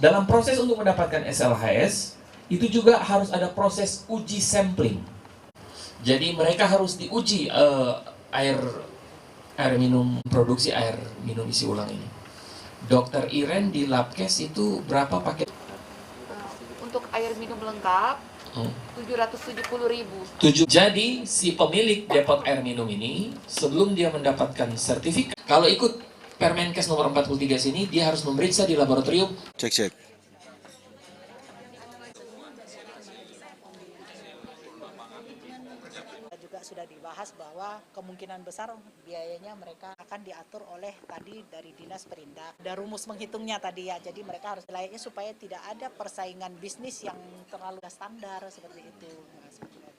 Dalam proses untuk mendapatkan SLHS, itu juga harus ada proses uji sampling. Jadi mereka harus diuji air minum, produksi air minum isi ulang ini. Dokter Iren di Labkes itu berapa paket? Untuk air minum lengkap 770.000. Jadi si pemilik depot air minum ini sebelum dia mendapatkan sertifikat, kalau ikut Permenkes nomor 43 sini, dia harus memeriksa di laboratorium. Cek. Juga sudah dibahas bahwa kemungkinan besar biayanya mereka akan diatur oleh tadi dari Dinas Perindak. Ada rumus menghitungnya tadi ya, jadi mereka harus layaknya supaya tidak ada persaingan bisnis yang terlalu standar seperti itu. Nah,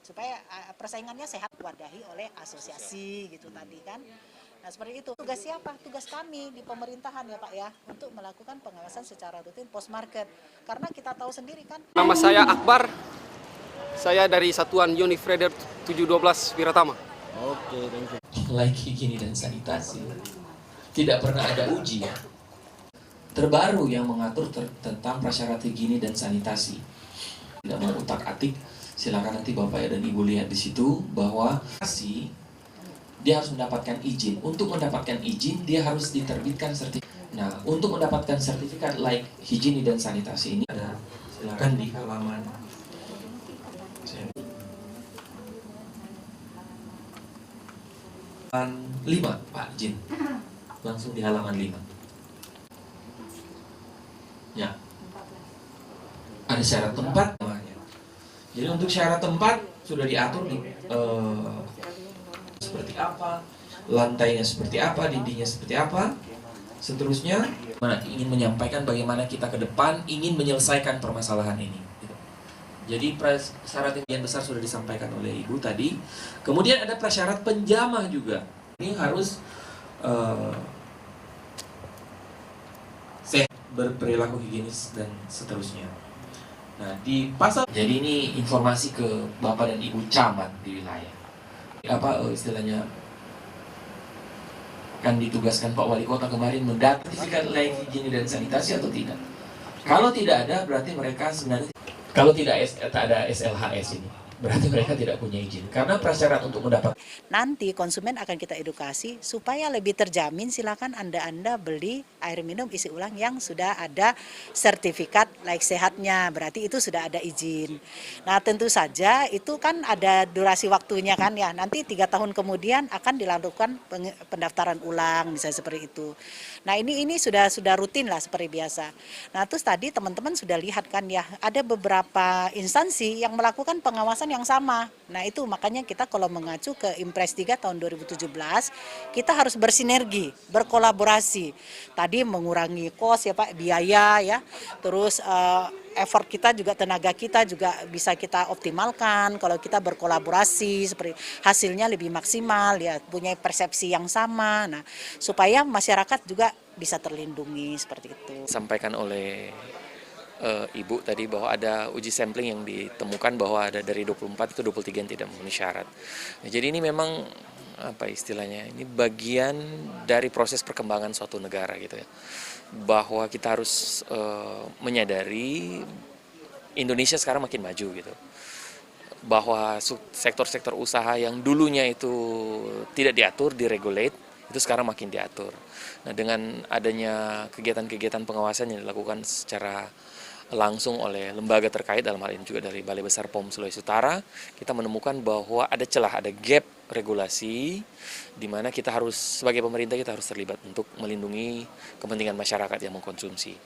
supaya persaingannya sehat, wadahi oleh asosiasi gitu tadi kan. Nah seperti itu. Tugas siapa? Tugas kami di pemerintahan ya Pak ya, untuk melakukan pengawasan secara rutin post market. Karena kita tahu sendiri kan. Nama saya Akbar. Saya dari Satuan Unifreder 712 Wiratama. Oke, thank you. Like higiene dan sanitasi. Tidak pernah ada uji ya. Terbaru yang mengatur tentang prasyarat higiene dan sanitasi. Tidak mau utak-atik, silakan nanti Bapak dan Ibu lihat di situ bahwa dia harus mendapatkan izin. Untuk mendapatkan izin dia harus diterbitkan sertifikat. Nah, untuk mendapatkan sertifikat like higiene dan sanitasi ini ada, silakan di halaman 5, Pak Jin. Langsung di halaman 5. Ya. Ada syarat tempat namanya. Jadi untuk syarat tempat sudah diatur di seperti apa, lantainya seperti apa, dindingnya seperti apa, seterusnya. Ingin menyampaikan bagaimana kita ke depan ingin menyelesaikan permasalahan ini. Jadi prasyarat yang besar sudah disampaikan oleh Ibu tadi. Kemudian ada prasyarat penjamah juga. Ini harus sehat, berperilaku higienis dan seterusnya. Nah di pasal, jadi ini informasi ke Bapak dan Ibu camat di wilayah. Apa istilahnya? Kan ditugaskan Pak Wali Kota kemarin mendata sertifikat layak higiene dan sanitasi atau tidak. Kalau tidak ada berarti mereka sebenarnya, kalau tidak ada SLHS ini, berarti mereka tidak punya izin. Karena prasyarat untuk mendapat. Nanti konsumen akan kita edukasi supaya lebih terjamin, silakan Anda beli air minum isi ulang yang sudah ada sertifikat layak sehatnya, berarti itu sudah ada izin. Nah tentu saja itu kan ada durasi waktunya kan ya, nanti 3 tahun kemudian akan dilakukan pendaftaran ulang misalnya seperti itu. Nah ini sudah rutin lah seperti biasa. Nah terus tadi teman-teman sudah lihat kan ya, ada beberapa instansi yang melakukan pengawasan yang sama. Nah itu makanya kita kalau mengacu ke Impres 3 tahun 2017, kita harus bersinergi, berkolaborasi. Tadi mengurangi kos ya Pak, biaya ya, terus effort kita juga, tenaga kita juga bisa kita optimalkan kalau kita berkolaborasi, seperti hasilnya lebih maksimal ya, punya persepsi yang sama. Nah supaya masyarakat juga bisa terlindungi seperti itu. Sampaikan oleh Ibu tadi bahwa ada uji sampling yang ditemukan bahwa ada dari 24 itu 23 yang tidak memenuhi syarat. Nah, jadi ini memang apa istilahnya, ini bagian dari proses perkembangan suatu negara gitu ya. Bahwa kita harus menyadari Indonesia sekarang makin maju gitu. Bahwa sektor-sektor usaha yang dulunya itu tidak diatur, diregulate, itu sekarang makin diatur. Nah, dengan adanya kegiatan-kegiatan pengawasan yang dilakukan secara langsung oleh lembaga terkait, dalam hal ini juga dari Balai Besar POM Sulawesi Utara, kita menemukan bahwa ada celah, ada gap regulasi di mana kita harus, sebagai pemerintah kita harus terlibat untuk melindungi kepentingan masyarakat yang mengkonsumsi.